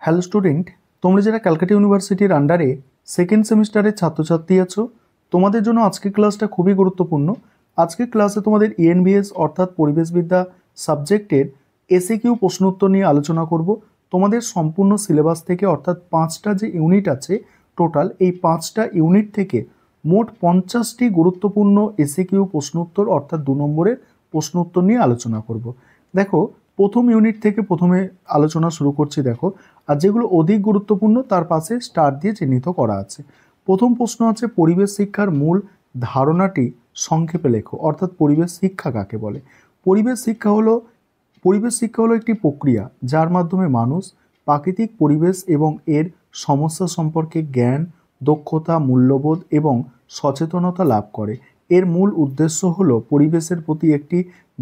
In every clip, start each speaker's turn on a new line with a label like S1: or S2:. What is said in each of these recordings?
S1: Hello student, তোমরা যারা ক্যালকাটা ইউনিভার্সিটির আন্ডারে সেকেন্ড সেমিস্টারের ছাত্রছাত্রী আছো, তোমাদের জন্য আজকের ক্লাসটা খুবই গুরুত্বপূর্ণ। আজকের ক্লাসে তোমাদের ইএনভিএস অর্থাৎ পরিবেশবিদ্যা সাবজেক্টের এসএকিউ প্রশ্ন উত্তর নিয়ে আলোচনা করব। তোমাদের সম্পূর্ণ সিলেবাস থেকে অর্থাৎ 5টা যে ইউনিট আছে টোটাল, এই 5টা ইউনিট থেকে মোট 50টি গুরুত্বপূর্ণ এসএকিউ প্রশ্ন উত্তর অর্থাৎ 2 নম্বরের প্রশ্ন উত্তর নিয়ে আলোচনা করব। দেখো, প্রথম ইউনিট থেকে প্রথমে আলোচনা শুরু করছি। দেখো, আর যেগুলো অধিক গুরুত্বপূর্ণ তার পাশে স্টার দিয়ে চিহ্নিত করা আছে। প্রথম প্রশ্ন আছে, পরিবেশ শিক্ষার মূল ধারণাটি সংক্ষেপে লেখো। অর্থাৎ পরিবেশ শিক্ষা কাকে বলে? পরিবেশ শিক্ষা হলো একটি প্রক্রিয়া যার মাধ্যমে মানুষ প্রাকৃতিক পরিবেশ এবং এর সমস্যা সম্পর্কে জ্ঞান, দক্ষতা, মূল্যবোধ এবং সচেতনতা লাভ করে। এর মূল উদ্দেশ্য হলো পরিবেশের প্রতি একটি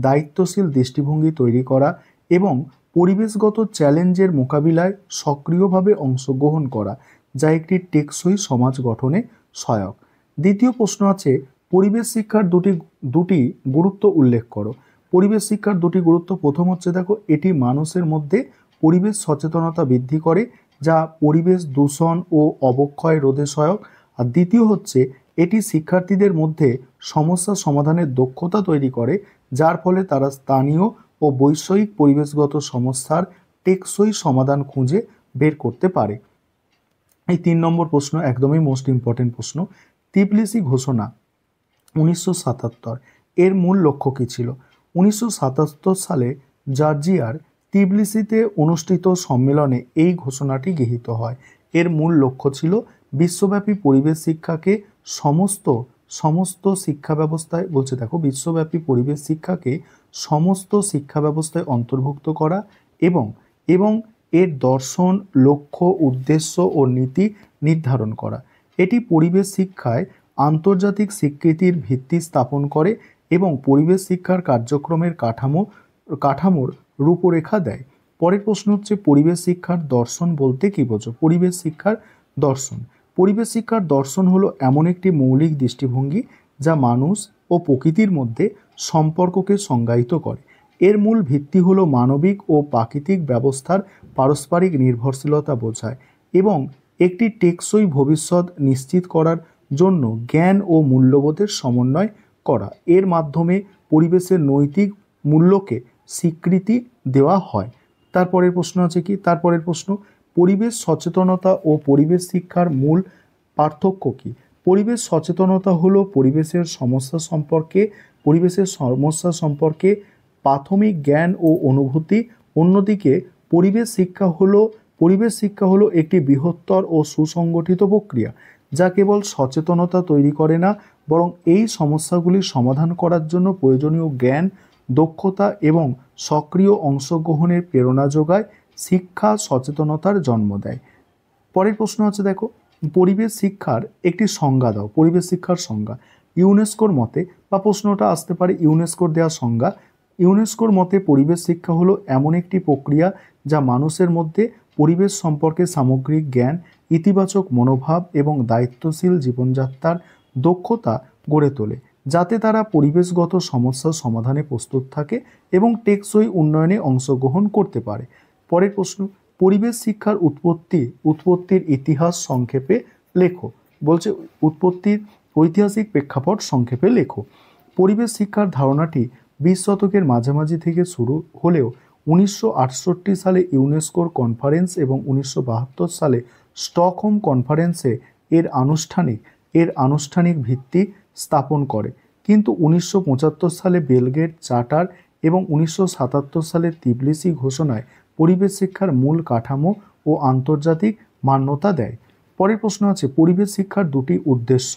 S1: দায়িত্বশীল দৃষ্টিভঙ্গি তৈরি করা এবং পরিবেশগত চ্যালেঞ্জের মোকাবিলায় সক্রিয়ভাবে অংশগ্রহণ করা, যা একটি টেকসই সমাজ গঠনে সহায়ক। দ্বিতীয় প্রশ্ন আছে, পরিবেশ শিক্ষার দুটি গুরুত্ব উল্লেখ করো। পরিবেশ শিক্ষার দুটি গুরুত্ব, প্রথম হচ্ছে দেখো, এটি মানুষের মধ্যে পরিবেশ সচেতনতা বৃদ্ধি করে, যা পরিবেশ দূষণ ও অবক্ষয় রোধে সহায়ক। আর দ্বিতীয় হচ্ছে, এটি শিক্ষার্থীদের মধ্যে সমস্যা সমাধানের দক্ষতা তৈরি করে, যার ফলে তারা স্থানীয় ও বৈষয়িক পরিবেশগত সমস্যার টেকসই সমাধান খুঁজে বের করতে পারে। এই 3 নম্বর প্রশ্ন একদমই মোস্ট ইম্পর্টেন্ট প্রশ্ন। তিবলিসি ঘোষণা 1977 এর মূল লক্ষ্য কী ছিল? 1977 সালে জর্জিয়ার তিবলিসিতে অনুষ্ঠিত সম্মেলনে এই ঘোষণাটি গৃহীত হয়। এর মূল লক্ষ্য ছিল বিশ্বব্যাপী পরিবেশ শিক্ষাকে সমস্ত শিক্ষা ব্যবস্থায়, বলছে দেখো, বিশ্বব্যাপী পরিবেশ শিক্ষাকে সমস্ত শিক্ষা ব্যবস্থায় অন্তর্ভুক্ত করা এবং এর দর্শন, লক্ষ্য, উদ্দেশ্য ও নীতি নির্ধারণ করা। এটি পরিবেশ শিক্ষায় আন্তর্জাতিক স্বীকৃতির ভিত্তি স্থাপন করে এবং পরিবেশ শিক্ষার কার্যক্রমের কাঠামোর রূপরেখা দেয়। পরের প্রশ্ন হচ্ছে, পরিবেশ শিক্ষার দর্শন বলতে কী বোঝো? পরিবেশ শিক্ষার দর্শন হলো এমন একটি মৌলিক দৃষ্টিভঙ্গি যা মানুষ ও প্রকৃতির মধ্যে সম্পর্ককে সংজ্ঞায়িত করে। এর মূল ভিত্তি হলো মানবিক ও প্রাকৃতিক ব্যবস্থার পারস্পরিক নির্ভরশীলতা বোঝায় এবং একটি টেকসই ভবিষ্যৎ নিশ্চিত করার জন্য জ্ঞান ও মূল্যবোধের সমন্বয় করা। এর মাধ্যমে পরিবেশের নৈতিক মূল্যকে স্বীকৃতি দেওয়া হয়। তারপরের প্রশ্ন আছে কি? তারপরের প্রশ্ন, পরিবেশ সচেতনতা ও পরিবেশ শিক্ষার মূল পার্থক্য কী? পরিবেশ সচেতনতা হলো পরিবেশের সমস্যা সম্পর্কে প্রাথমিক জ্ঞান ও অনুভূতি। অন্যদিকে পরিবেশ শিক্ষা হলো একটি বৃহত্তর ও সুসংগঠিত প্রক্রিয়া যা কেবল সচেতনতা তৈরি করে না, বরং এই সমস্যাগুলির সমাধান করার জন্য প্রয়োজনীয় জ্ঞান, দক্ষতা এবং সক্রিয় অংশগ্রহণের প্রেরণা যোগায়। শিক্ষা সচেতনতার জন্ম দেয়। পরের প্রশ্ন আছে, দেখো, পরিবেশ শিক্ষার একটি সংজ্ঞা দাও। পরিবেশ শিক্ষার সংজ্ঞা ইউনেস্কোর মতে, বা প্রশ্নটা আসতে পারে ইউনেস্কোর দেওয়া সংজ্ঞা। ইউনেস্কোর মতে পরিবেশ শিক্ষা হলো এমন একটি প্রক্রিয়া যা মানুষের মধ্যে পরিবেশ সম্পর্কে সামগ্রিক জ্ঞান, ইতিবাচক মনোভাব এবং দায়িত্বশীল জীবনযাত্রার দক্ষতা গড়ে তোলে, যাতে তারা পরিবেশগত সমস্যার সমাধানে প্রস্তুত থাকে এবং টেকসই উন্নয়নে অংশগ্রহণ করতে পারে। পরের প্রশ্ন, পরিবেশ শিক্ষার উৎপত্তির ইতিহাস সংক্ষেপে লেখো। বলছে উৎপত্তির ঐতিহাসিক প্রেক্ষাপট সংক্ষেপে লেখো। পরিবেশ শিক্ষার ধারণাটি 20 শতকের মাঝামাঝি থেকে শুরু হলেও 1968 সালে ইউনেস্কোর কনফারেন্স এবং 1972 সালে স্টকহোম কনফারেন্সে এর আনুষ্ঠানিক ভিত্তি স্থাপন করে। কিন্তু 1975 সালে বেলগ্রেড চার্টার এবং 1977 সালে তিবলিসি ঘোষণায় পরিবেশ শিক্ষার মূল কাঠামো ও আন্তর্জাতিক মান্যতা দেয়। পরের প্রশ্ন আছে, পরিবেশ শিক্ষার দুটি উদ্দেশ্য।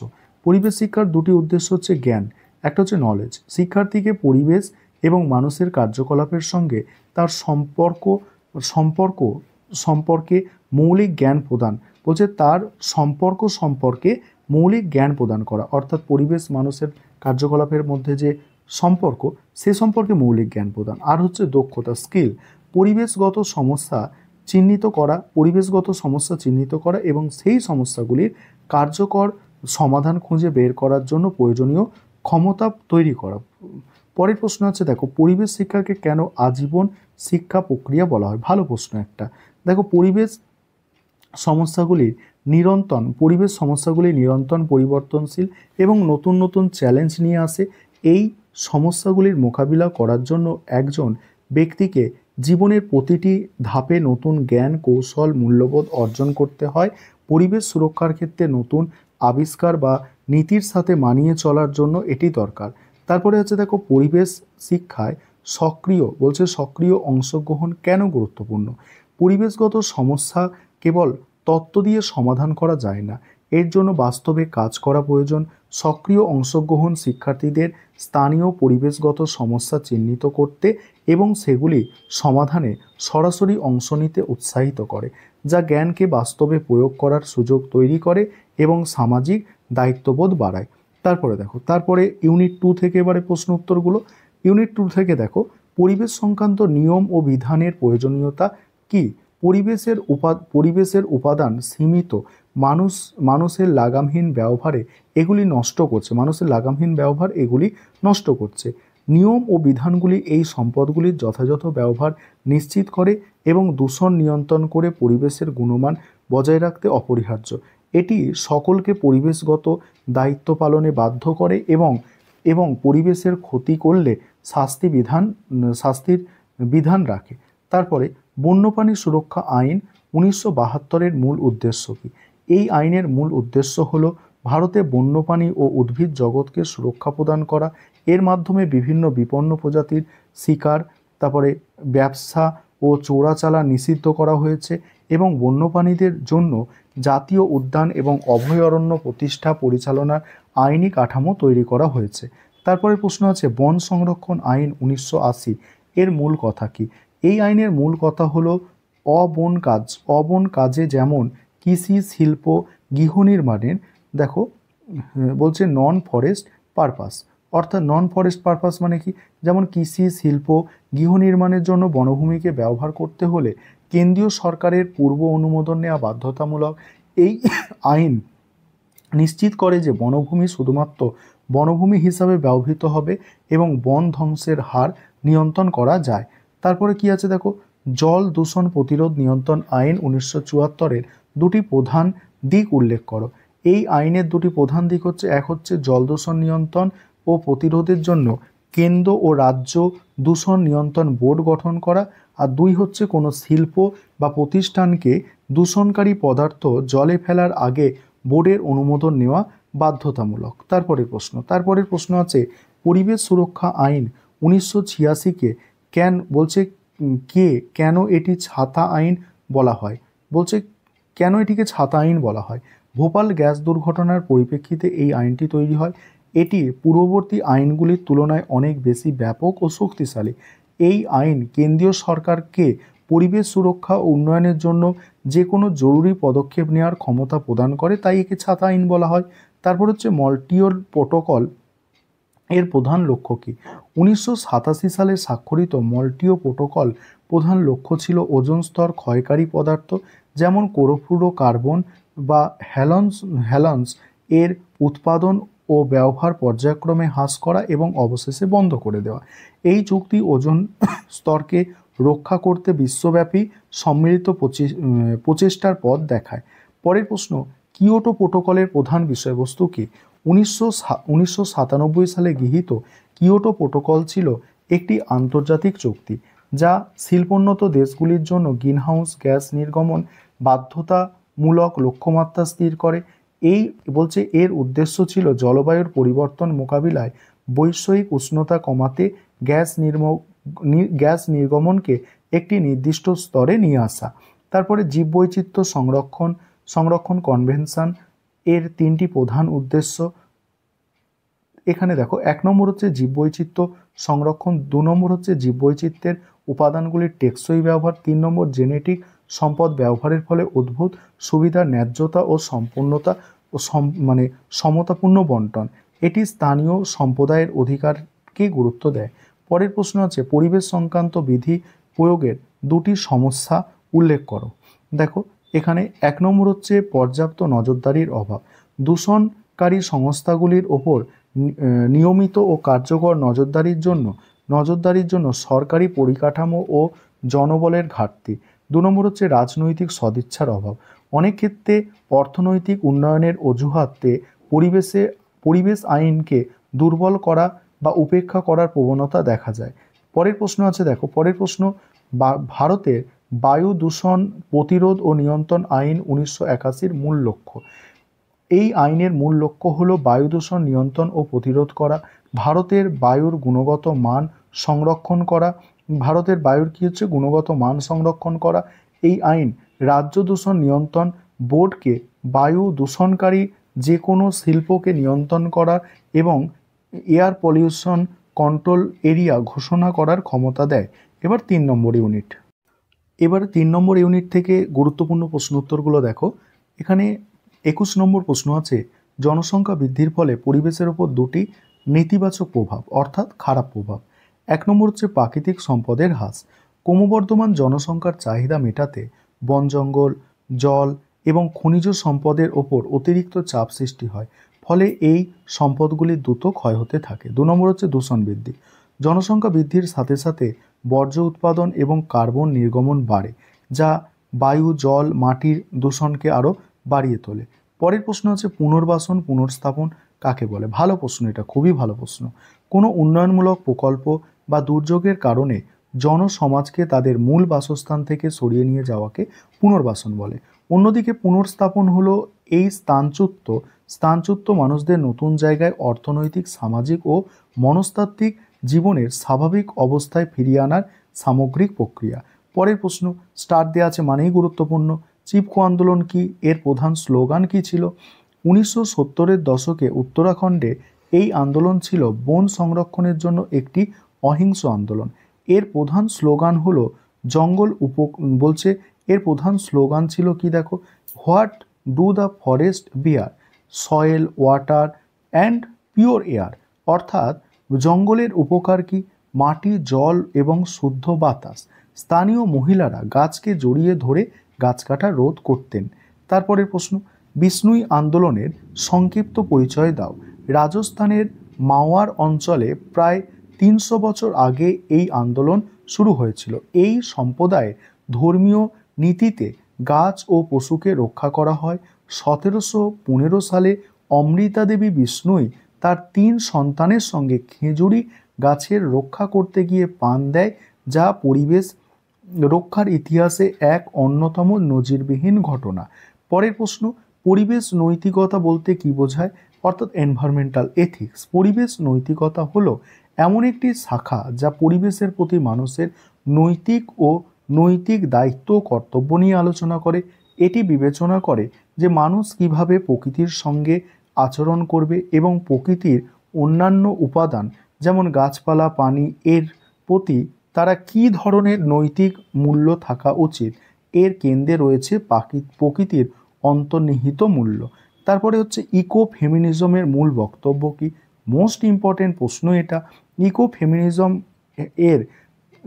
S1: পরিবেশ শিক্ষার দুটি উদ্দেশ্য হচ্ছে জ্ঞান, একটা হচ্ছে নলেজ। শিক্ষার্থীকে পরিবেশ এবং মানুষের কার্যকলাপের সঙ্গে তার সম্পর্কে মৌলিক জ্ঞান প্রদান। বলছে তার সম্পর্কে মৌলিক জ্ঞান প্রদান করা, অর্থাৎ পরিবেশ মানুষের কার্যকলাপের মধ্যে যে সম্পর্ক, সে সম্পর্কে মৌলিক জ্ঞান প্রদান। আর হচ্ছে দক্ষতা, স্কিল, পরিবেশগত সমস্যা চিহ্নিত করা এবং সেই সমস্যাগুলির কার্যকর সমাধান খুঁজে বের করার জন্য প্রয়োজনীয় ক্ষমতা তৈরি করা। পরের প্রশ্ন আছে, দেখো, পরিবেশ শিক্ষাকে কেন আজীবন শিক্ষা প্রক্রিয়া বলা হয়? ভালো প্রশ্ন একটা। দেখো, পরিবেশ সমস্যাগুলির নিরন্তর পরিবেশ সমস্যাগুলি নিরন্তর পরিবর্তনশীল এবং নতুন নতুন চ্যালেঞ্জ নিয়ে আসে। এই সমস্যাগুলির মোকাবিলা করার জন্য একজন ব্যক্তিকে জীবনের প্রতিটি ধাপে নতুন জ্ঞান কৌশল মূল্যবোধ অর্জন করতে হয়। পরিবেশ সুরক্ষার ক্ষেত্রে নতুন আবিষ্কার বা নীতির সাথে মানিয়ে চলার জন্য এটি দরকার। তারপরে হচ্ছে দেখো পরিবেশ শিক্ষায় সক্রিয় অংশগ্রহণ কেন গুরুত্বপূর্ণ। পরিবেশগত সমস্যা কেবল তত্ত্ব দিয়ে সমাধান করা যায় না, এর জন্য বাস্তবে কাজ করা প্রয়োজন। সক্রিয় অংশগ্রহণ শিক্ষার্থীদের স্থানীয় পরিবেশগত সমস্যা চিহ্নিত করতে এবং সেগুলি সমাধানে সরাসরি অংশ নিতে উৎসাহিত করে, যা জ্ঞানকে বাস্তবে প্রয়োগ করার সুযোগ তৈরি করে এবং সামাজিক দায়িত্ববোধ বাড়ায়। তারপরে ইউনিট 2 থেকে এবারে প্রশ্ন উত্তরগুলো। ইউনিট 2 থেকে দেখো পরিবেশ সংক্রান্ত নিয়ম ও বিধানের প্রয়োজনীয়তা কি। পরিবেশের উপাদান সীমিত, মানুষের লাগামহীন ব্যবহার এগুলি নষ্ট করছে। নিয়ম ও বিধানগুলি এই সম্পদগুলির যথাযথ ব্যবহার নিশ্চিত করে এবং দূষণ নিয়ন্ত্রণ করে পরিবেশের গুণমান বজায় রাখতে অপরিহার্য। এটি সকলকে পরিবেশগত দায়িত্ব পালনে বাধ্য করে এবং পরিবেশের ক্ষতি করলে শাস্তির বিধান রাখে। তারপরে বন্যপ্রাণী সুরক্ষা আইন 1972-এর মূল উদ্দেশ্য কী। এই আইনের মূল উদ্দেশ্য হল ভারতে বন্যপ্রাণী ও উদ্ভিদ জগৎকে সুরক্ষা প্রদান করা। এর মাধ্যমে বিভিন্ন বিপন্ন প্রজাতির শিকার, তারপরে ব্যবসা ও চোরাচালান নিষিদ্ধ করা হয়েছে এবং বন্যপ্রাণীদের জন্য জাতীয় উদ্যান এবং অভয়ারণ্য প্রতিষ্ঠা পরিচালনার আইনি কাঠামো তৈরি করা হয়েছে। তারপরে প্রশ্ন আছে বন সংরক্ষণ আইন 1980 এর মূল কথা কী। এই আইনের মূল কথা হলো অবন কাজে যেমন কৃষি, শিল্প, গৃহ নির্মাণের বলছে নন ফরেস্ট পারপাস, অর্থাৎ নন ফরেস্ট পারপাস মানে কি, যেমন কৃষি, শিল্প, গৃহ নির্মাণের জন্য বনভূমিকে ব্যবহার করতে হলে কেন্দ্রীয় সরকারের পূর্ব অনুমোদন নেওয়া বাধ্যতামূলক। এই আইন নিশ্চিত করে যে বনভূমি শুধুমাত্র বনভূমি হিসাবে ব্যবহৃত হবে এবং বন ধ্বংসের হার নিয়ন্ত্রণ করা যায়। তারপরে কি আছে দেখো জল দূষণ প্রতিরোধ নিয়ন্ত্রণ আইন 1974-এর দুটি প্রধান দিক উল্লেখ করো। এই আইনের দুটি প্রধান দিক হচ্ছে, এক হচ্ছে জল দূষণ নিয়ন্ত্রণ ও প্রতিরোধের জন্য কেন্দ্র ও রাজ্য দূষণ নিয়ন্ত্রণ বোর্ড গঠন করা, আর দুই হচ্ছে কোনো শিল্প বা প্রতিষ্ঠানকে দূষণকারী পদার্থ জলে ফেলার আগে বোর্ডের অনুমোদন নেওয়া বাধ্যতামূলক। তারপরের প্রশ্ন আছে পরিবেশ সুরক্ষা আইন 1986-কে কেন এটি ছাতা আইন বলা হয়। কেন এটিকে ছাতা আইন বলা হয়। ভোপাল গ্যাস দুর্ঘটনার পরিপ্রেক্ষিতে এই আইনটি তৈরি হয়। এটি পূর্ববর্তী আইনগুলির তুলনায় অনেক বেশি ব্যাপক ও শক্তিশালী। এই আইন কেন্দ্রীয় সরকারকে পরিবেশ সুরক্ষা ও উন্নয়নের জন্য যে কোনো জরুরি পদক্ষেপ নেওয়ার ক্ষমতা প্রদান করে, তাই একে ছাতা আইন বলা হয়। তারপর হচ্ছে মন্ট্রিয়ল প্রোটোকল এর প্রধান লক্ষ্য কী। 1987 সালে স্বাক্ষরিত মন্ট্রিয়ল প্রোটোকল প্রধান লক্ষ্য ছিল ওজোন স্তর ক্ষয়কারী পদার্থ যেমন ক্লোরোফ্লুরোকার্বন বা হ্যালনস এর উৎপাদন ও ব্যবহার পর্যায়ক্রমে হ্রাস করা এবং অবশেষে বন্ধ করে দেওয়া। এই চুক্তি ওজোন স্তরকে রক্ষা করতে বিশ্বব্যাপী সম্মিলিত প্রচেষ্টার পথ দেখায়। পরের প্রশ্ন কিয়োটো প্রোটোকলের প্রধান বিষয়বস্তু কী। 1997 সালে গৃহীত কিয়োটো প্রোটোকল ছিল একটি আন্তর্জাতিক চুক্তি যা শিল্পোন্নত দেশগুলির জন্য গ্রিনহাউস গ্যাস নির্গমন বাধ্যতামূলক লক্ষ্যমাত্রা স্থির করে। এর উদ্দেশ্য ছিল জলবায়ুর পরিবর্তন মোকাবিলায় বৈশ্বিক উষ্ণতা কমাতে গ্যাস নির্গমনকে একটি নির্দিষ্ট স্তরে নিয়ে আসা। তারপরে জীববৈচিত্র্য সংরক্ষণ কনভেনশন এর তিনটি প্রধান উদ্দেশ্য। এখানে দেখো 1 নম্বর হচ্ছে জীববৈচিত্র্য সংরক্ষণ, 2 নম্বর হচ্ছে জীববৈচিত্র্যের উপাদানগুলির টেকসই ব্যবহার, 3 নম্বর জেনেটিক সম্পদ ব্যবহারের ফলে উদ্ভূত সুবিধার ন্যায্যতা ও সম্পূর্ণতা ও সমতাপূর্ণ বন্টন। এটি স্থানীয় সম্প্রদায়ের অধিকারকে গুরুত্ব দেয়। পরের প্রশ্ন আছে পরিবেশ সংক্রান্ত বিধি প্রয়োগের দুটি সমস্যা উল্লেখ করো। দেখো এখানে 1 নম্বর হচ্ছে পর্যাপ্ত নজরদারির অভাব। দূষণকারী সংস্থাগুলির ওপর নিয়মিত ও কার্যকর নজরদারির জন্য সরকারি পরিকাঠামো ও জনবলের ঘাটতি। 2 নম্বর হচ্ছে রাজনৈতিক সদিচ্ছার অভাব। অনেক ক্ষেত্রে অর্থনৈতিক উন্নয়নের অজুহাতে পরিবেশ আইনকে দুর্বল করা বা উপেক্ষা করার প্রবণতা দেখা যায়। পরের প্রশ্ন আছে, দেখো পরের প্রশ্ন, ভারতের বায়ু দূষণ প্রতিরোধ ও নিয়ন্ত্রণ আইন 1981 মূল লক্ষ্য। এই আইনের মূল লক্ষ্য হলো বায়ু দূষণ নিয়ন্ত্রণ ও প্রতিরোধ করা, ভারতের বায়ুর গুণগত মান সংরক্ষণ করা। ভারতের বায়ুর কি হচ্ছে? গুণগত মান সংরক্ষণ করা। এই আইন রাজ্য দূষণ নিয়ন্ত্রণ বোর্ডকে বায়ু দূষণকারী যে কোনো শিল্পকে নিয়ন্ত্রণ করা এবং এয়ার পলিউশন কন্ট্রোল এরিয়া ঘোষণা করার ক্ষমতা দেয়। এবার 3 নম্বর ইউনিট। এবার 3 নম্বর ইউনিট থেকে গুরুত্বপূর্ণ প্রশ্ন উত্তরগুলো দেখো। এখানে 21 নম্বর প্রশ্ন আছে, জনসংখ্যা বৃদ্ধির ফলে পরিবেশের উপর দুটি নেতিবাচক প্রভাব অর্থাৎ খারাপ প্রভাব। 1 নম্বর হচ্ছে প্রাকৃতিক সম্পদের হ্রাস। ক্রমবর্ধমান জনসংখ্যার চাহিদা মেটাতে বন জঙ্গল, জল এবং খনিজ সম্পদের ওপর অতিরিক্ত চাপ সৃষ্টি হয়, ফলে এই সম্পদগুলির দ্রুত ক্ষয় হতে থাকে। 2 নম্বর হচ্ছে দূষণ বৃদ্ধি। জনসংখ্যা বৃদ্ধির সাথে সাথে বর্জ্য উৎপাদন এবং কার্বন নির্গমন বাড়ে, যা বায়ু, জল, মাটির দূষণকে আরও বাড়িয়ে তোলে। পরের প্রশ্ন আছে পুনর্বাসন পুনর্স্থাপন কাকে বলে? ভালো প্রশ্ন, এটা খুবই ভালো প্রশ্ন। কোনো উন্নয়নমূলক প্রকল্প বা দুর্যোগের কারণে জনসমাজকে তাদের মূল বাসস্থান থেকে সরিয়ে নিয়ে যাওয়াকে পুনর্বাসন বলে। অন্যদিকে পুনর্স্থাপন হলো এই স্থানচ্যুত মানুষদের নতুন জায়গায় অর্থনৈতিক, সামাজিক ও মনস্তাত্ত্বিক জীবনের স্বাভাবিক অবস্থায় ফিরিয়ে আনার সামগ্রিক প্রক্রিয়া। পরের প্রশ্ন, স্টার দেওয়া আছে মানেই গুরুত্বপূর্ণ। চিপকো আন্দোলন কি? এর প্রধান স্লোগান কি ছিল? 1970-এর দশকে উত্তরাখণ্ডে এই আন্দোলন ছিল বন সংরক্ষণের জন্য একটি অহিংস আন্দোলন। এর প্রধান স্লোগান হলো এর প্রধান স্লোগান ছিল কি দেখো, what do the forest bear, soil, water and pure air, অর্থাৎ জঙ্গলের উপকার কি? মাটি, জল এবং শুদ্ধ বাতাস। স্থানীয় মহিলারা গাছকে জড়িয়ে ধরে গাছ কাটা রোধ করতেন। তারপরের প্রশ্ন, বিষ্ণুই আন্দোলনের সংক্ষিপ্ত পরিচয় দাও। রাজস্থানের মাওয়ার অঞ্চলে প্রায় 300 বছর আগে এই আন্দোলন শুরু হয়েছিল। এই সম্প্রদায়ের ধর্মীয় নীতিতে গাছ ও পশুকে রক্ষা করা হয়। 1715 সালে অমৃতা দেবী বিষ্ণুই তার 3 সন্তানের সঙ্গে খেজুরি গাছের রক্ষা করতে গিয়ে প্রাণ দেয়, যা পরিবেশ রক্ষার ইতিহাসে এক অন্যতম নজিরবিহীন ঘটনা। পরের প্রশ্ন, পরিবেশ নৈতিকতা বলতে কি বোঝায়? অর্থাৎ এনভায়রনমেন্টাল এথিক্স। পরিবেশ নৈতিকতা হলো এমন একটি শাখা যা পরিবেশের প্রতি মানুষের নৈতিক দায়িত্ব ও কর্তব্য নিয়ে আলোচনা করে। এটি বিবেচনা করে যে মানুষ কিভাবে প্রকৃতির সঙ্গে আচরণ করবে এবং প্রকৃতির অন্যান্য উপাদান যেমন গাছপালা, পানি এর প্রতি তারা কী ধরনের নৈতিক মূল্য থাকা উচিত। এর কেন্দ্রে রয়েছে প্রকৃতির অন্তর্নিহিত মূল্য। তারপরে হচ্ছে ইকো ফেমিনিজমের মূল বক্তব্য কি? মোস্ট ইম্পর্টেন্ট প্রশ্ন এটা।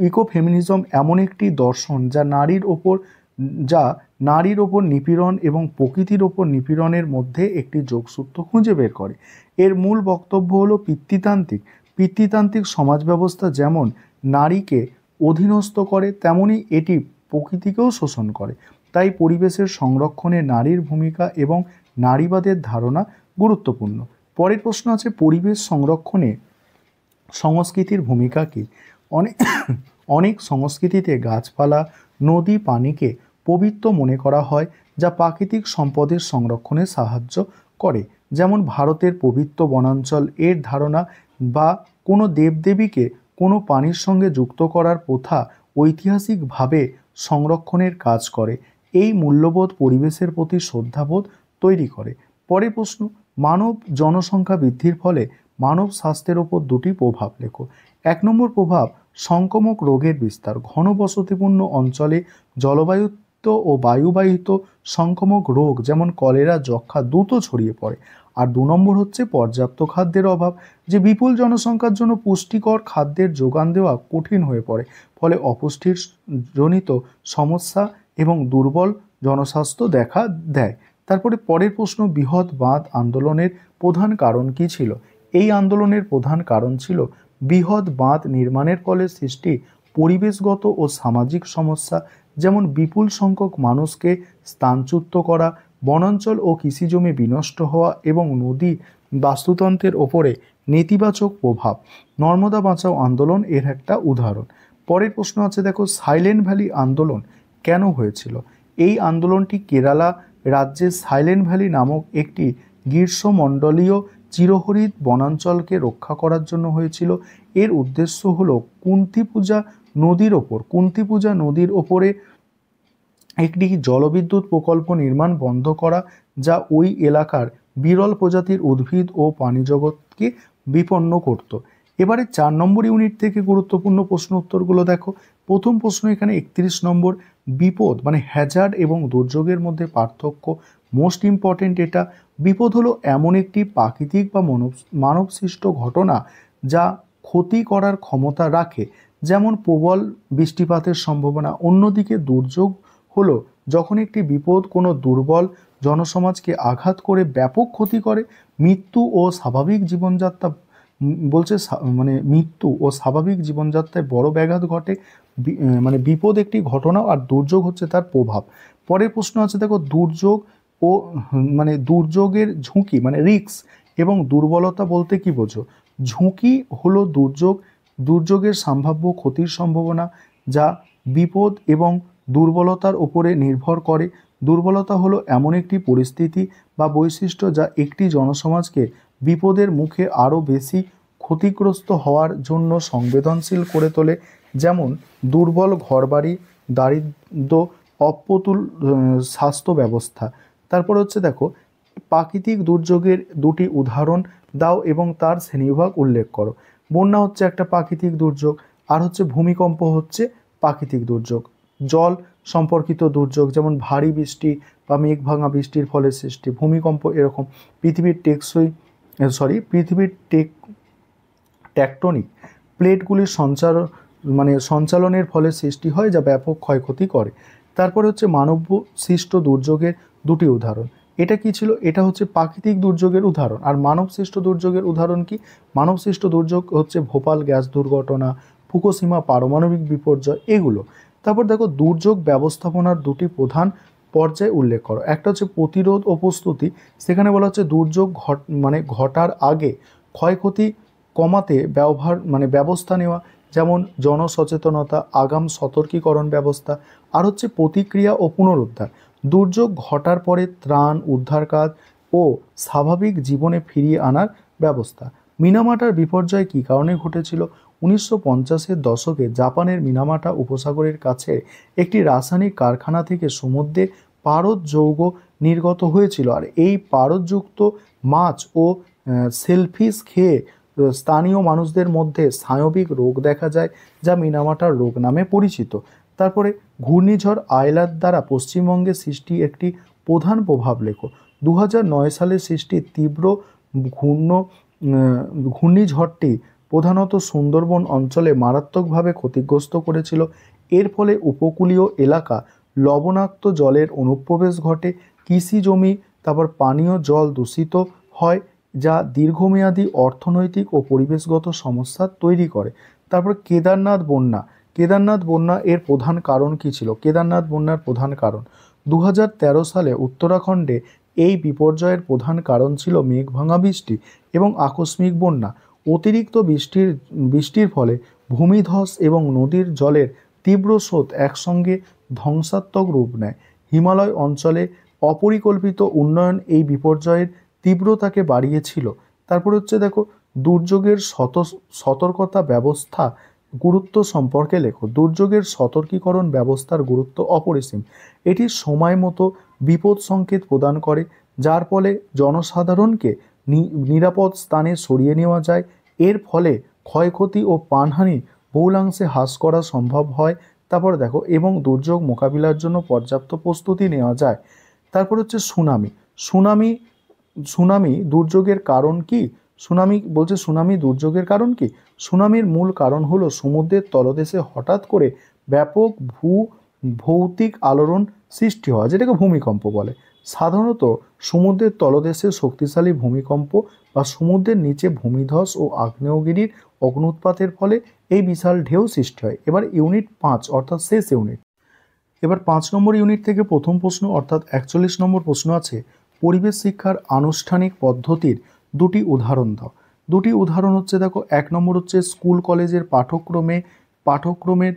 S1: ইকো ফেমিনিজম এমন একটি দর্শন যা নারীর ওপর নিপীড়ন এবং প্রকৃতির ওপর নিপীড়নের মধ্যে একটি যোগসূত্র খুঁজে বের করে। এর মূল বক্তব্য হলো পিতৃতান্ত্রিক সমাজ ব্যবস্থা যেমন নারীকে অধীনস্থ করে, তেমনি এটি প্রকৃতিকেও শোষণ করে। তাই পরিবেশের সংরক্ষণে নারীর ভূমিকা এবং নারীবাদের ধারণা গুরুত্বপূর্ণ। পরের প্রশ্ন আছে পরিবেশ সংরক্ষণে সংস্কৃতির ভূমিকা কী? অনেক সংস্কৃতিতে গাছপালা, নদী, পানিকে পবিত্র মনে করা হয়, যা প্রাকৃতিক সম্পদের সংরক্ষণে সাহায্য করে। যেমন ভারতের পবিত্র বনাঞ্চল এর ধারণা বা কোনো দেবদেবীকে কোনো প্রাণীর সঙ্গে যুক্ত করার প্রথা ঐতিহাসিকভাবে সংরক্ষণের কাজ করে। এই মূল্যবোধ পরিবেশের প্রতি শ্রদ্ধাবোধ তৈরি করে। পরের প্রশ্ন, মানব জনসংখ্যা বৃদ্ধির ফলে মানব স্বাস্থ্যের ওপর দুটি প্রভাব লেখো। 1 নম্বর প্রভাব, সংক্রামক রোগের বিস্তার। ঘনবসতিপূর্ণ অঞ্চলে জলবায়ুত্ব ও বায়ুবাহিত সংক্রামক রোগ যেমন কলেরা, যক্ষ্মা দ্রুত ছড়িয়ে পড়ে। আর 2 নম্বর হচ্ছে পর্যাপ্ত খাদ্যের অভাব, যে বিপুল জনসংখ্যার জন্য পুষ্টিকর খাদ্যের যোগান দেওয়া কঠিন হয়ে পড়ে, ফলে অপুষ্টির জনিত সমস্যা এবং দুর্বল জনস্বাস্থ্য দেখা দেয়। তারপরে পরের প্রশ্ন, বৃহৎ বাঁধ আন্দোলনের প্রধান কারণ কি ছিল? এই আন্দোলনের প্রধান কারণ ছিল বৃহৎ বাঁধ নির্মাণের ফলে সৃষ্টি পরিবেশগত ও সামাজিক সমস্যা, যেমন বিপুল সংখ্যক মানুষকে স্থানচ্যুত করা, বনাঞ্চল ও কৃষিজমি বিনষ্ট হওয়া এবং নদী বাস্তুতন্ত্রের ওপরে নেতিবাচক প্রভাব। নর্মদা বাঁচাও আন্দোলন এর একটা উদাহরণ। পরের প্রশ্ন আছে দেখো, সাইলেন্ট ভ্যালি আন্দোলন কেন হয়েছিল? এই আন্দোলনটি কেরালা রাজ্যের সাইলেন্ট ভ্যালি নামক একটি গ্রীষ্মমণ্ডলীয় চিরহরিৎ বনাঞ্চলকে রক্ষা করার জন্য হয়েছিল। এর উদ্দেশ্য হলো কুন্তিপুজা নদীর ওপরে একটি জলবিদ্যুৎ প্রকল্প নির্মাণ বন্ধ করা, যা ওই এলাকার বিরল প্রজাতির উদ্ভিদ ও প্রাণীজগৎকে বিপন্ন করত। এবারে 4 নম্বর ইউনিট থেকে গুরুত্বপূর্ণ প্রশ্ন উত্তরগুলো দেখো। প্রথম প্রশ্ন এখানে 31 নম্বর, বিপদ মানে হ্যাজার্ড এবং দুর্যোগের মধ্যে পার্থক্য। মোস্ট ইম্পর্টেন্ট এটা। বিপদ হলো এমন একটি প্রাকৃতিক বা মানবসৃষ্ট ঘটনা যা ক্ষতি করার ক্ষমতা রাখে, যেমন প্রবল বৃষ্টিপাতের সম্ভাবনা। অন্যদিকে দুর্যোগ হলো যখন একটি বিপদ কোনো দুর্বল জনসমাজকে আঘাত করে ব্যাপক ক্ষতি করে। মৃত্যু ও স্বাভাবিক জীবনযাত্রায় বড় ব্যাঘাত ঘটে। মানে বিপদ একটি ঘটনা আর দুর্যোগ হচ্ছে তার প্রভাব। পরের প্রশ্ন আছে দেখো, দুর্যোগের ঝুঁকি মানে রিস্ক এবং দুর্বলতা বলতে কি বোঝো? ঝুঁকি হলো দুর্যোগের সম্ভাব্য ক্ষতির সম্ভাবনা, যা বিপদ এবং দুর্বলতার উপরে নির্ভর করে। দুর্বলতা হলো এমন একটি পরিস্থিতি বা বৈশিষ্ট্য যা একটি জনসমাজকে বিপদের মুখে আরও বেশি ক্ষতিগ্রস্ত হওয়ার জন্য সংবেদনশীল করে তোলে, যেমন দুর্বল ঘরবাড়ি, দারিদ্র্য, অপ্রতুল স্বাস্থ্য ব্যবস্থা। তারপর হচ্ছে দেখো, প্রাকৃতিক দুর্যোগের দুটি উদাহরণ দাও এবং তার শ্রেণীবিভাগ উল্লেখ করো। বন্যা হচ্ছে একটা প্রাকৃতিক দুর্যোগ, আর হচ্ছে ভূমিকম্প হচ্ছে প্রাকৃতিক দুর্যোগ। জল সম্পর্কিত দুর্যোগ যেমন ভারী বৃষ্টি বা মেঘ ভাঙা বৃষ্টির ফলে সৃষ্টি। ভূমিকম্প এরকম পৃথিবীর ট্যাকটনিক প্লেটগুলির সঞ্চালনের ফলে সৃষ্টি হয়, যা ব্যাপক ক্ষয়ক্ষতি করে। তারপরে হচ্ছে মানব সৃষ্ট দুর্যোগের দুটি উদাহরণ। এটা কি ছিল? এটা হচ্ছে প্রাকৃতিক দুর্যোগের উদাহরণ। আর মানব সৃষ্ট দুর্যোগের উদাহরণ কি? মানব সৃষ্ট দুর্যোগ হচ্ছে ভোপাল গ্যাস দুর্ঘটনা, ফুকুশিমা পারমাণবিক বিপর্যয়, এগুলো। তারপর দেখো, দুর্যোগ ব্যবস্থাপনার দুটি প্রধান পর্যায় উল্লেখ করো। একটা হচ্ছে প্রতিরোধ ও প্রস্তুতি। সেখানে বলা হচ্ছে দুর্যোগ ঘটার আগে ক্ষয়ক্ষতি কমাতে ব্যবস্থা নেওয়া, যেমন জনসচেতনতা, আগাম সতর্কীকরণ ব্যবস্থা। আর হচ্ছে প্রতিক্রিয়া ও পুনরুদ্ধার। দুর্যোগ ঘটার পরে ত্রাণ, উদ্ধার কাজ ও স্বাভাবিক জীবনে ফিরিয়ে আনার ব্যবস্থা। মিনামাটার বিপর্যয় কী কারণে ঘটেছিল? 1950-এর দশকে জাপানের মিনামাটা উপসাগরের কাছে একটি রাসায়নিক কারখানা থেকে সমুদ্রে পারদ যৌগ নির্গত হয়েছিল। আর এই পারদযুক্ত মাছ ও সেলফিশ খেয়ে স্থানীয় মানুষদের মধ্যে স্নায়বিক রোগ দেখা যায়, যা মিনামাটার রোগ নামে পরিচিত। তারপরে ঘূর্ণিঝড় আয়লার দ্বারা পশ্চিমবঙ্গে সৃষ্টি একটি প্রধান প্রভাব লেখো। 2009 সালে সৃষ্টি তীব্র ঘূর্ণিঝড়টি প্রধানত সুন্দরবন অঞ্চলে মারাত্মকভাবে ক্ষতিগ্রস্ত করেছিল। এর ফলে উপকূলীয় এলাকা লবণাক্ত জলের অনুপ্রবেশ ঘটে, কৃষি জমি তারপর পানীয় জল দূষিত হয়, যা দীর্ঘমেয়াদী অর্থনৈতিক ও পরিবেশগত সমস্যা তৈরি করে। তারপর কেদারনাথ বন্যা এর প্রধান কারণ কী ছিল? কেদারনাথ বন্যার প্রধান কারণ 2013 সালে উত্তরাখণ্ডে এই বিপর্যয়ের প্রধান কারণ ছিল মেঘভাঙা বৃষ্টি এবং আকস্মিক বন্যা। অতিরিক্ত বৃষ্টির ফলে ভূমিধস এবং নদীর জলের তীব্র স্রোত একসঙ্গে ধ্বংসাত্মক রূপ নেয়। হিমালয় অঞ্চলে অপরিকল্পিত উন্নয়ন এই বিপর্যয়ের তীব্রতাকে বাড়িয়েছিল। তারপর হচ্ছে দেখো, দুর্যোগের সতর্কতা ব্যবস্থা গুরুত্ব সম্পর্কে লেখো। দুর্যোগের সতর্কীকরণ ব্যবস্থার গুরুত্ব অপরিসীম। এটি সময় মতো বিপদ সংকেত প্রদান করে, যার ফলে জনসাধারণকে নিরাপদ স্থানে সরিয়ে নেওয়া যায়। এর ফলে ক্ষয়ক্ষতি ও প্রাণহানি বহুলাংশে হ্রাস করা সম্ভব হয়। তারপর দেখো, এবং দুর্যোগ মোকাবিলার জন্য পর্যাপ্ত প্রস্তুতি নেওয়া যায়। তারপর হচ্ছে সুনামি দুর্যোগের কারণ কি? সুনামি দুর্যোগের কারণ কি? সুনামির মূল কারণ হলো সমুদ্রের তলদেশে হঠাৎ করে ব্যাপক ভৌতিক আলোড়ন সৃষ্টি হওয়া, যেটাকে ভূমিকম্প বলে। সাধারণত সমুদ্রের তলদেশে শক্তিশালী ভূমিকম্প বা সমুদ্রের নিচে ভূমিধস ও আগ্নেয়গিরির অগ্নুৎপাতের ফলে এই বিশাল ঢেউ সৃষ্টি হয়। এবার ইউনিট 5 অর্থাৎ শেষ ইউনিট। এবার 5 নম্বর ইউনিট থেকে প্রথম প্রশ্ন অর্থাৎ 41 নম্বর প্রশ্ন আছে, পরিবেশ শিক্ষার আনুষ্ঠানিক পদ্ধতির দুটি উদাহরণ দাও। দুটি উদাহরণ হচ্ছে, দেখো, 1 নম্বর হচ্ছে স্কুল কলেজের পাঠ্যক্রমের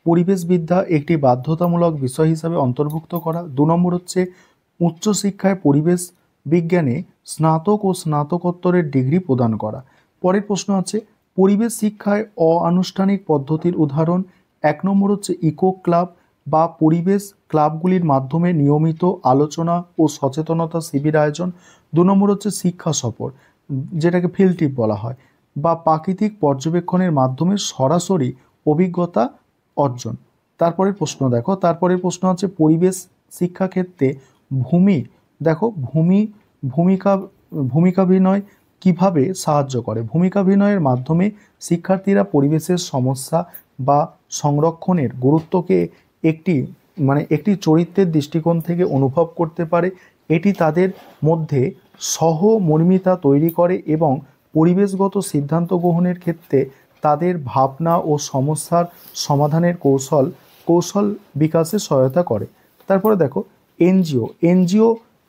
S1: পরিবেশবিদ্যা একটি বাধ্যতামূলক বিষয় হিসাবে অন্তর্ভুক্ত করা। 2 নম্বর হচ্ছে উচ্চশিক্ষায় পরিবেশ বিজ্ঞানে স্নাতক ও স্নাতকোত্তরের ডিগ্রি প্রদান করা। পরের প্রশ্ন আছে, পরিবেশ শিক্ষায় অনানুষ্ঠানিক পদ্ধতির উদাহরণ। 1 নম্বর হচ্ছে ইকো ক্লাব বা পরিবেশ ক্লাবগুলির মাধ্যমে নিয়মিত আলোচনা ও সচেতনতা শিবির আয়োজন। 2 নম্বর হচ্ছে শিক্ষা সফর, যেটাকে ফিল্ড ট্রিপ বলা হয়, বা প্রাকৃতিক পর্যবেক্ষণের মাধ্যমে সরাসরি অভিজ্ঞতা অর্জন। তারপরের প্রশ্ন দেখো, তারপরের প্রশ্ন আছে পরিবেশ শিক্ষাক্ষেত্রে ভূমিকাভিনয় কিভাবে সাহায্য করে। ভূমিকাভিনয়ের মাধ্যমে শিক্ষার্থীরা পরিবেশের সমস্যা বা সংরক্ষণের গুরুত্বকে একটি চরিত্রের দৃষ্টিকোণ থেকে অনুভব করতে পারে। এটি তাদের মধ্যে সহমর্মিতা তৈরি করে এবং পরিবেশগত সিদ্ধান্ত গ্রহণের ক্ষেত্রে তাদের ভাবনা ও সমস্যার সমাধানের কৌশল বিকাশে সহায়তা করে। তারপরে দেখো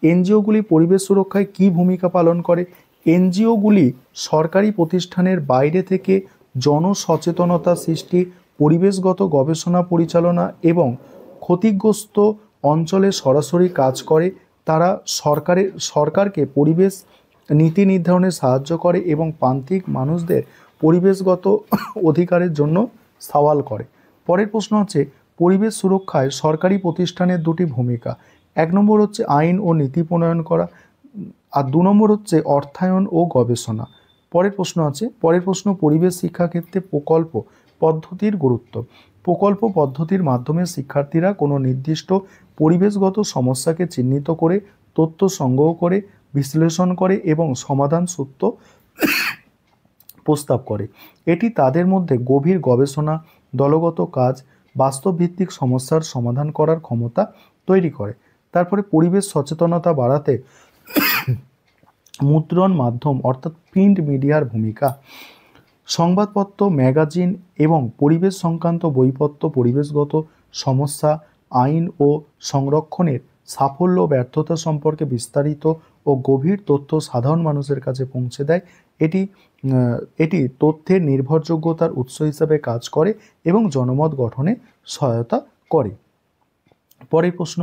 S1: এনজিওগুলি পরিবেশ সুরক্ষায় কী ভূমিকা পালন করে। এনজিওগুলি সরকারি প্রতিষ্ঠানের বাইরে থেকে জনসচেতনতা সৃষ্টি, পরিবেশগত গবেষণা পরিচালনা এবং ক্ষতিগ্রস্ত অঞ্চলে সরাসরি কাজ করে। তারা সরকারকে পরিবেশ নীতি নির্ধারণে সাহায্য করে এবং প্রান্তিক মানুষদের পরিবেশগত অধিকারের জন্য সওয়াল করে। পরের প্রশ্ন হচ্ছে পরিবেশ সুরক্ষায় সরকারি প্রতিষ্ঠানের দুটি ভূমিকা। 1 নম্বর হচ্ছে আইন ও নীতি প্রণয়ন করা, আর 2 নম্বর হচ্ছে অর্থায়ন ও গবেষণা। পরের প্রশ্ন পরিবেশ শিক্ষাক্ষেত্রে প্রকল্প পদ্ধতির গুরুত্ব। প্রকল্প পদ্ধতির মাধ্যমে শিক্ষার্থীরা কোনো নির্দিষ্ট পরিবেশগত সমস্যাকে চিহ্নিত করে তথ্য সংগ্রহ করে বিশ্লেষণ করে এবং সমাধান সূত্র প্রস্তাব করে। এটি তাদের মধ্যে গভীর গবেষণা, দলগত কাজ, বাস্তবভিত্তিক সমস্যার সমাধান করার ক্ষমতা তৈরি করে। তারপরে পরিবেশ সচেতনতা বাড়াতে মুদ্রণ মাধ্যম অর্থাৎ প্রিন্ট মিডিয়ার ভূমিকা। সংবাদপত্র, ম্যাগাজিন এবং পরিবেশ সংক্রান্ত বইপত্র পরিবেশগত সমস্যা, আইন ও সংরক্ষণের সাফল্য ব্যর্থতা সম্পর্কে বিস্তারিত ও গভীর তথ্য সাধারণ মানুষের কাছে পৌঁছে দেয়। এটি তথ্যের নির্ভরযোগ্যতার উৎস হিসাবে কাজ করে এবং জনমত গঠনে সহায়তা করে। পরের প্রশ্ন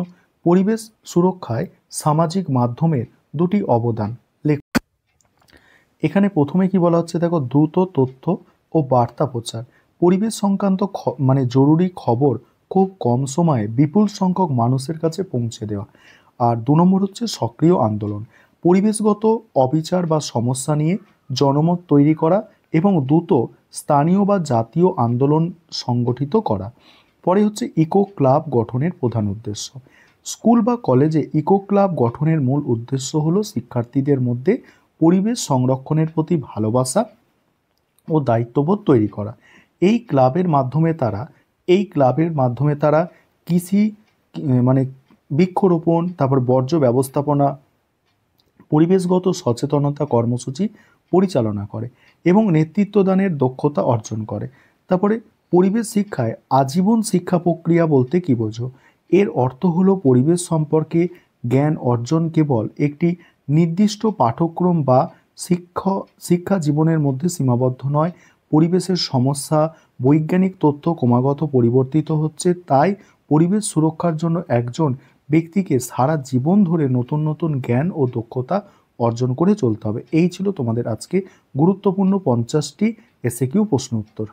S1: পরিবেশ সুরক্ষায় সামাজিক মাধ্যমের দুটি অবদান। এখানে প্রথমে কি বলা হচ্ছে, দেখো, দ্রুত তথ্য ও বার্তা প্রচার। পরিবেশ সংক্রান্ত জরুরি খবর খুব কম সময়ে বিপুল সংখ্যক মানুষের কাছে পৌঁছে দেওয়া। আর 2 নম্বর হচ্ছে সক্রিয় আন্দোলন, পরিবেশগত অবিচার বা সমস্যা নিয়ে জনমত তৈরি করা এবং দ্রুত স্থানীয় বা জাতীয় আন্দোলন সংগঠিত করা। পরে হচ্ছে ইকো ক্লাব গঠনের প্রধান উদ্দেশ্য। স্কুল বা কলেজে ইকো ক্লাব গঠনের মূল উদ্দেশ্য হলো শিক্ষার্থীদের মধ্যে পরিবেশ সংরক্ষণের প্রতি ভালোবাসা ও দায়িত্ববোধ তৈরি করা। এই ক্লাবের মাধ্যমে তারা কৃষি বৃক্ষরোপণ, তারপর বর্জ্য ব্যবস্থাপনা, পরিবেশগত সচেতনতা কর্মসূচি পরিচালনা করে এবং নেতৃত্বদানের দক্ষতা অর্জন করে। তারপরে পরিবেশ শিক্ষায় আজীবন শিক্ষা প্রক্রিয়া বলতে কী বোঝো। এর অর্থ হলো পরিবেশ সম্পর্কে জ্ঞান অর্জন কেবল একটি নির্দিষ্ট পাঠ্যক্রম বা শিক্ষা জীবনের মধ্যে সীমাবদ্ধ নয়। পরিবেশের সমস্যা, বৈজ্ঞানিক তথ্য ক্রমাগত পরিবর্তিত হচ্ছে, তাই পরিবেশ সুরক্ষার জন্য একজন ব্যক্তিকে সারা জীবন ধরে নতুন নতুন জ্ঞান ও দক্ষতা অর্জন করে চলতে হবে। এই ছিল তোমাদের আজকে গুরুত্বপূর্ণ 50টি এসএকিউ প্রশ্ন উত্তর।